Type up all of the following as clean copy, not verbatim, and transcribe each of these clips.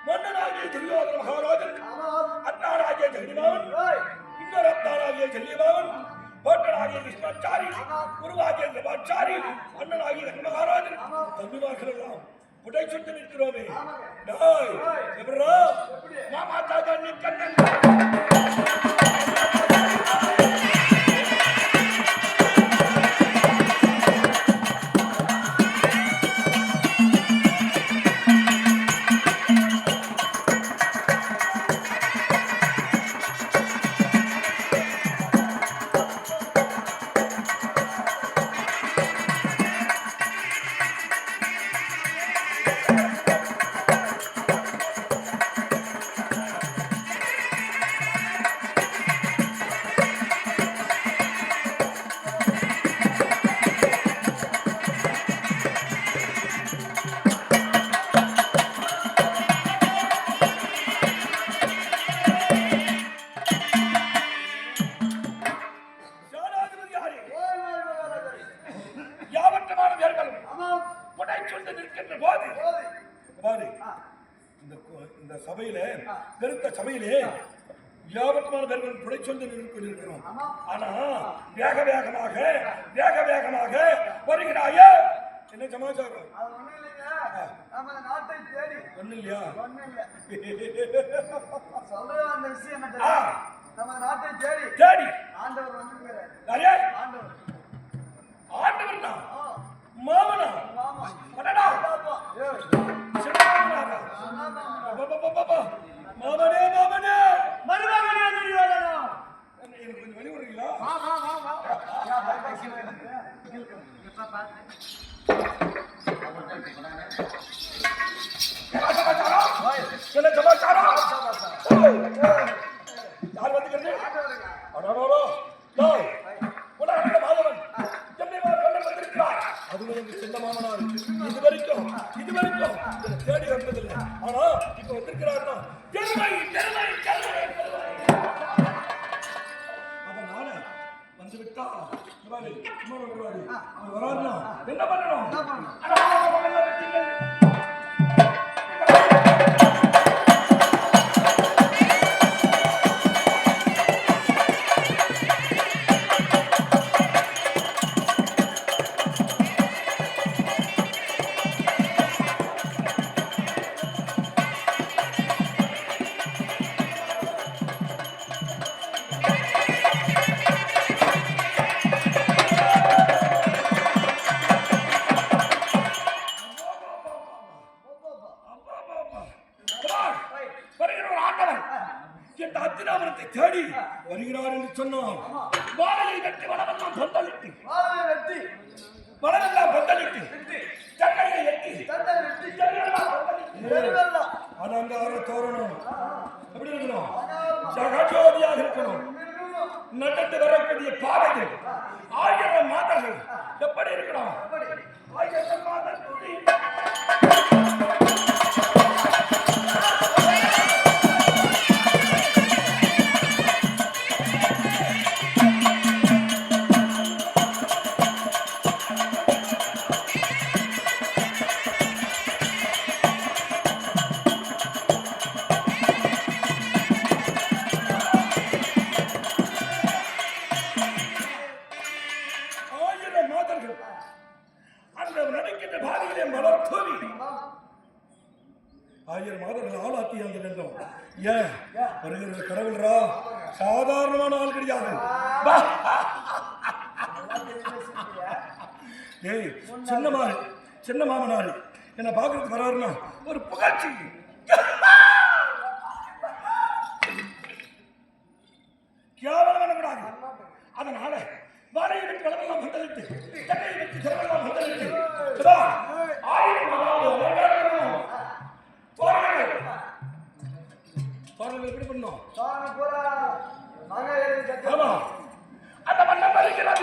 மன்னனாகிய துரியோதன மகாராஜன், அண்ணாராகிய ஜெகனிமாவன், இன்னொரு அத்தாராகிய ஜெல்லிமாவன், போட்டனாகிய கிருஷ்ணாச்சாரி, குருவாகிய கிருபாச்சாரி, அண்ணனாகிய மகாராஜன், தம்பிமார்கள் எல்லாம் புடை சுட்டு நிற்கிறோமே. மாமாச்சாக நீ கண்ணன் சபையிலே யாவற்றமான பேர்கள் புடை சொல்லி கொண்டிருக்கிறோம். ஆனா வேக வேகமாக வருகிறாயே, என்ன சமாச்சாரம்? ஒண்ணு இல்லையா? தேடி ஆண்டவர் தான் மாமனா மாமனே மருமகனே துரியோதனா, எனக்கு கொஞ்சம் வழி விடுறீங்களா? என்ன சமாச்சாரம்? யார் வந்துக்கிறது? அதுவும் எங்க சின்ன மாமனார் இது வரைக்கும் தேடி வந்ததில்லை. ஆனா இப்ப வந்திருக்கிறாருன்னா அதனால வந்துவிட்டா வராருன்னா என்ன பண்ணணும்? தேடி வருகிறார் என்று சொன்னான். வாழையை வெட்டி வளமெல்லாம் பந்தலிட்டு சட்டையை எட்டி அலங்கார தோரணம் எப்படி இருக்கணும்? ஜகஜோதியாக இருக்கணும். நடந்து வரக்கூடிய பாதைகள் 1000 மாதங்கள் எப்படி இருக்கணும்? 1000 மாதங்கள் கடவுள்ரா சாதாரணமான ஆள் கிடையாது. சின்ன மாமனாரு என்ன பாக்குறதுக்கு வராருன்னா ஒரு புகழ்ச்சி. கேவலம் பண்ணக்கூடாது. அதனால வாழையை வெட்டி வளமெல்லாம் பந்தலிட்டு தண்டையை வெட்டி சிறவெல்லாம் பந்தலிட்டு எப்படி பண்ணோம்? அந்த மண்ணை பறிக்கிறார்.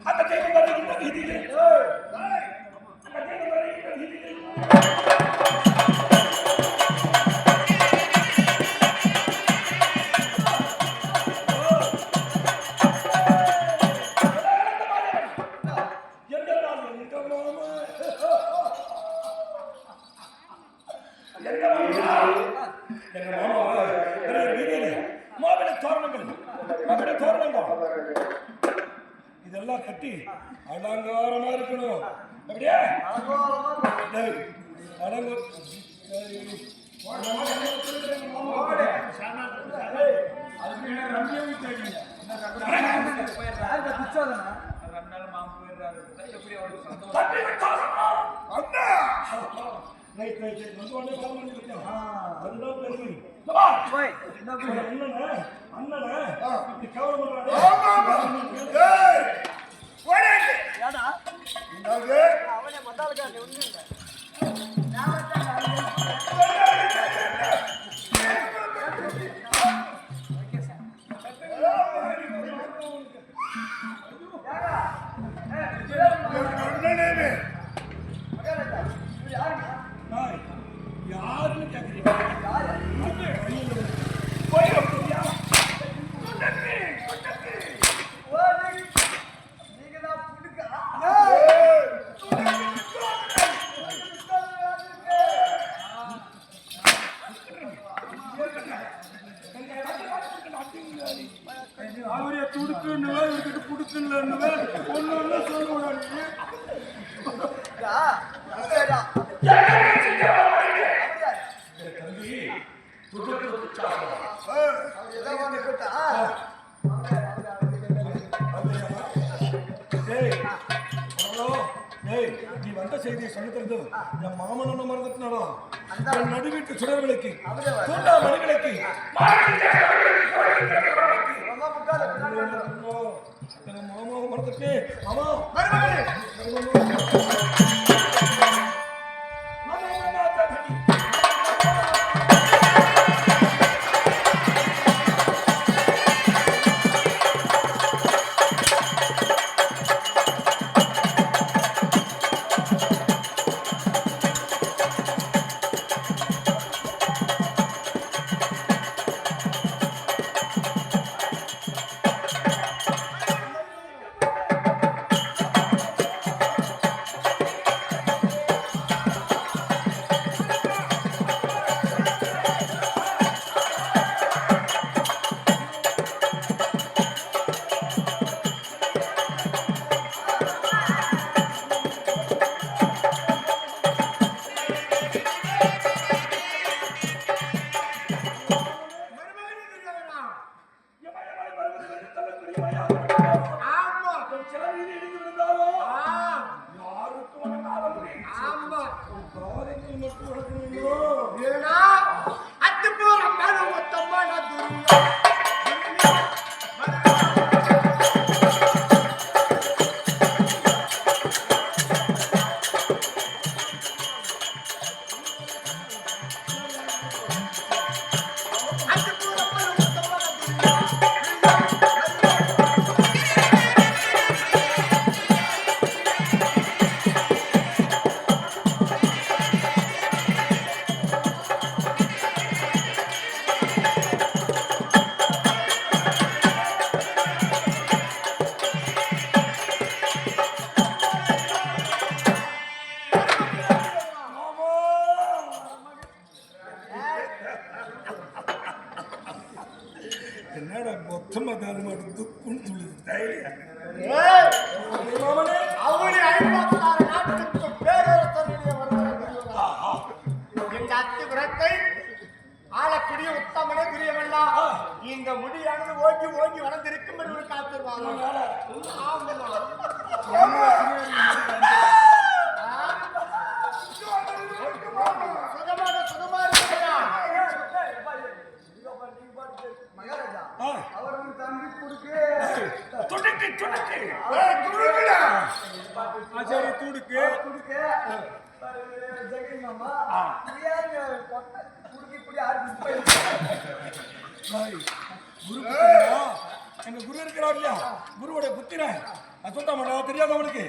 அந்த தெய்வம் வருகின்ற வீதியிலே அந்த தெய்வம் வருகின்ற வீதியிலே இதெல்லாம் கட்டி அலங்காரமா இருக்கணும். அப்படியே அவரே துடுக்குன்னு இவர்கிட்ட குடுக்கலன்னு ஒன்னு சொல்லுவாங்க. நீ வந்த செய்தியை சொல்லித்தரது என் மாமன் மறந்துட்டு நடு வீட்டு சுடர்களுக்கு தூண்டா மணிகளுக்கு மாமா மறந்துட்டு மாமா என்னடா மொத்தமா கால் மாட்டு துப்புன்னு சொல்லுது தைரியம் அவருடைய 56 நாட்டுக்கு பேரரசனுடைய இந்த அத்திபுரத்தை ஆளக்கூடிய உத்தமனே துரியவெல்லாம் இந்த முடியானது ஓங்கி ஓங்கி வளர்ந்திருக்கும் என்று காத்திருவாங்க. எங்க குரு இருக்கிறார் இல்லையா, குருவோட புத்திரன் அசுத்தா மாட்டா தெரியாத அவனுக்கு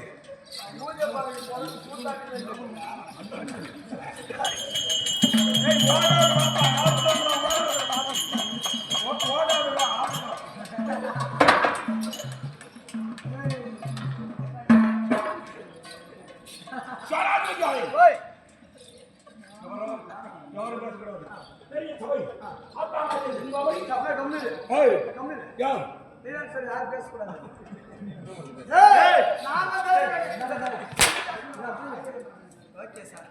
பூஜை பழகி போல கூத்தாட்டி வேண்டும். ஓய், நீதான் சரி, யாரும் பேசக்கூடாது. ஏய், நான் தான் பேசுறேன். Okay sir.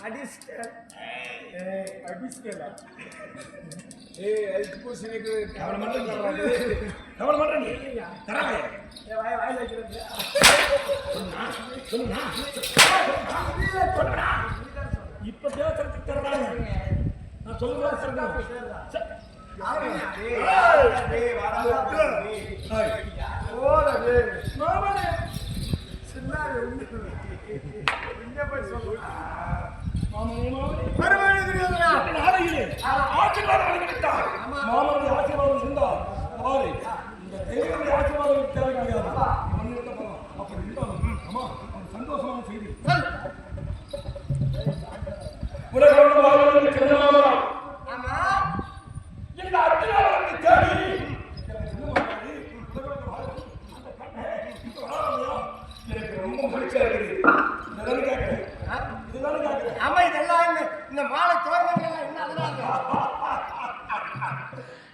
அடிஸ்டல். வாய் வைக்கிறது. இப்ப தேவசனத்துக்கு தரறாங்க. நான் சொல்லுங்க ஆசீர்வாதம் இருந்தால் இந்த தெய்வ ஆசீர்வாதம் தேவை கிடையாது. அப்படி இருந்தாலும் ஆமா சந்தோஷமான செய்தி. உலகம் வாழ்வதற்கு ஆமா, இந்த அத்தியாவதற்கு தேடி எனக்கு ரொம்ப மகிழ்ச்சியா இருக்குது. ஆமா, இதெல்லாம் இந்த மாலை தோரணங்கள் என்ன அதனால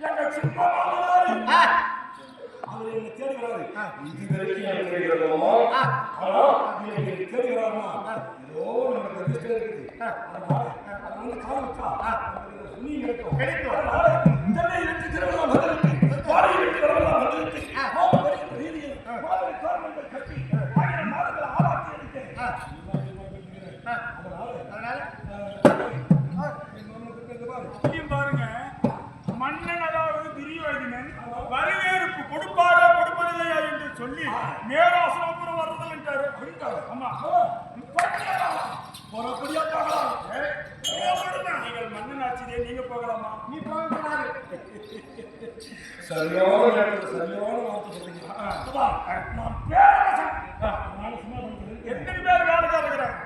எங்க சின்ன மாமனாரு அவர் என்னை தேடி வராரு. இது வரைக்கும் எனக்கு தெரிகிறோமோ ஆனா எனக்கு தேடி வராருமா ஏதோ நமக்கு அதிர்ஷ்டம் இருக்குது. அதனால அது வந்து காமிச்சா துணி கிடைக்கும். சென்னை வெற்றி திருவிழா வந்திருக்கு. பாறை வெற்றி திருவிழா வந்திருக்கு. ரீதியில் மாதிரி தோரணங்கள் கட்டி 1000 நாடுகளை ஆளாக்கி இருக்கேன். பாருங்க, மன்னன் அதாவது துரியோதனன் வரவேற்பு கொடுப்பாரா கொடுப்பதில்லையா என்று சொல்லி நேராசனப்புறம் வருதல் என்றாரு. ஆமா, நீங்கள் மன்னன் ஆட்சியே நீங்க போகலாமா? நீ போகக்கூடாது. சரியான நேரத்தில் சரியான வார்த்தை சொல்றீங்க. நான் பேரரசன். எத்தனை பேர் வேலைக்காரர் இருக்கிறாங்க?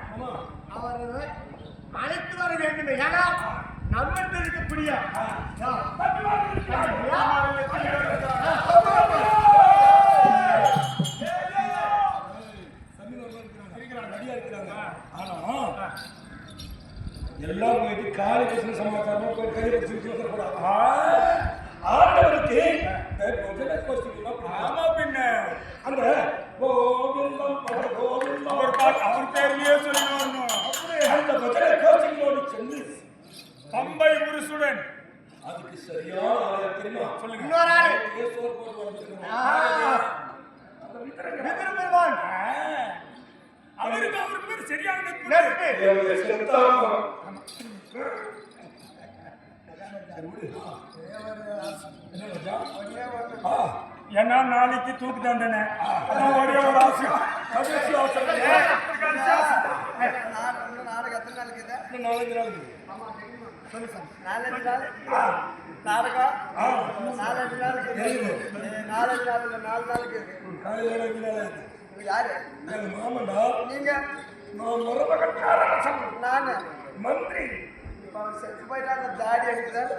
அவர்கள் அழைத்து வர வேண்டும். ஏன்னா நம்மிடம் இருக்கக்கூடிய எல்லாம் போயிட்டு காலி கிருஷ்ண சமாச்சாரமா போய் கையில வச்சுக்கூடாது. ஆண்டவருக்கு ஆமா, பின்ன அந்த கோவிந்தம் கோவிந்தம் அவர் பேர்லயே சொல்லி வரணும். அந்த பஜனை கோஷங்களோடு சென்று பம்பை முருசுடன் அதுக்கு சரியான ஆலயம் தெரியுமா? சொல்லுங்க. இன்னொரு ஆளு சோர் போட்டு வந்துருக்கணும். பெருமான் அவருக்கு பேர் சரியான நட்பு. ஏன்னா நாளைக்கு தூக்கு தண்டனை. அதான் ஒரே ஒரு ஆசை. கடைசி ஆசை. நாடகத்தில் இருக்குது. 4 நாள் சொல்லு சார். 4 நாள் நாடகம் 4 நாள் இருக்குது. 4 நாள் 4 நாளுக்கு காலையில் யாரு? எங்க மாமண்டா நீங்க நான் மருமகன் நானு மந்திரி. இப்ப அவர் செத்து போயிட்டாங்க. தாடி அடிக்கிறார்.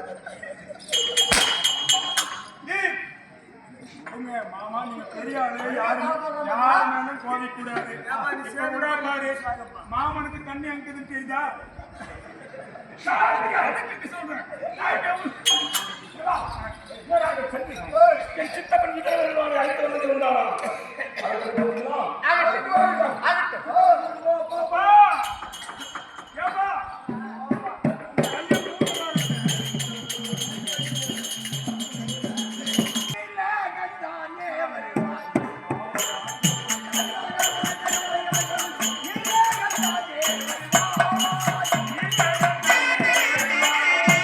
மாமா, நீங்க பெரிய ஆளு. யாருனாலும் கோவிக்க கூடாது. இப்ப கூட பாரு, மாமனுக்கு தண்ணி அங்குதுன்னு தெரியுதா? சொல்றேன். என் சித்தப்பன் விஜயவாடு அழைத்து வந்தது உண்டானா? Yeah.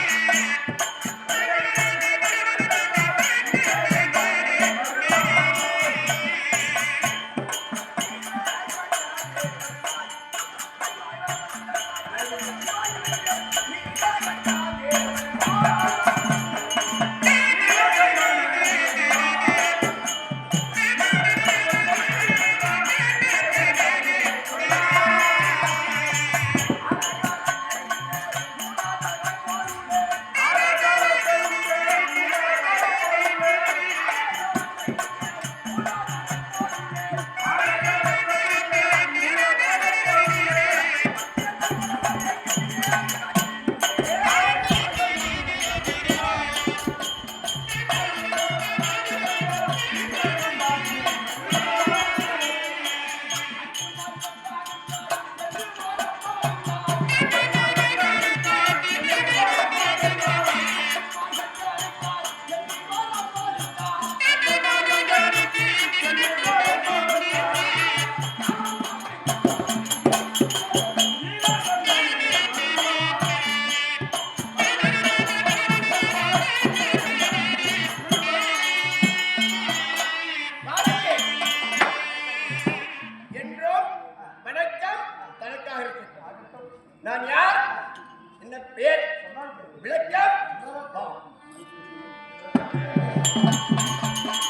விளக்கம்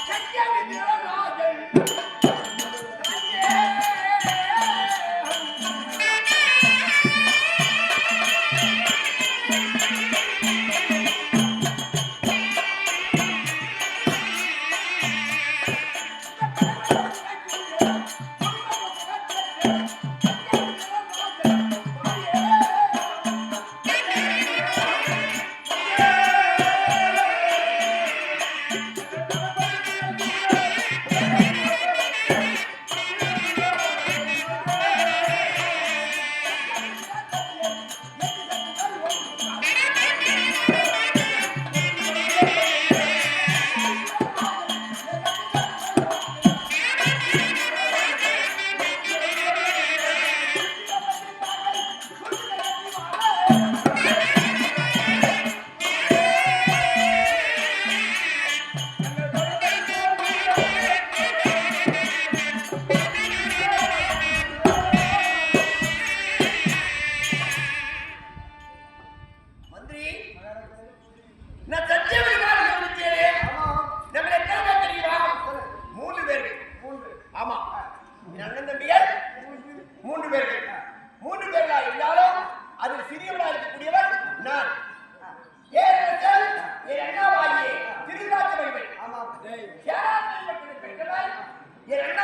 சத்யவித்யாராஜன் நான் சத்தியவதிகாரி சொல்லிட்டேன். நம்மள எத்தனை பேர் தெரியுமா? 3 பேர்கள். ஆமா. என் அண்ணன் தம்பிகள் 3 பேர்கள். 3 பேர்களா இருந்தாலும் அதில் சிறியவளா இருக்கக்கூடியவன் நான். ஏறெடுத்தல் என் அண்ணாவாகிய திருவிழாக்கு வருவேன். ஆமா. பெற்றவள் என் அண்ணா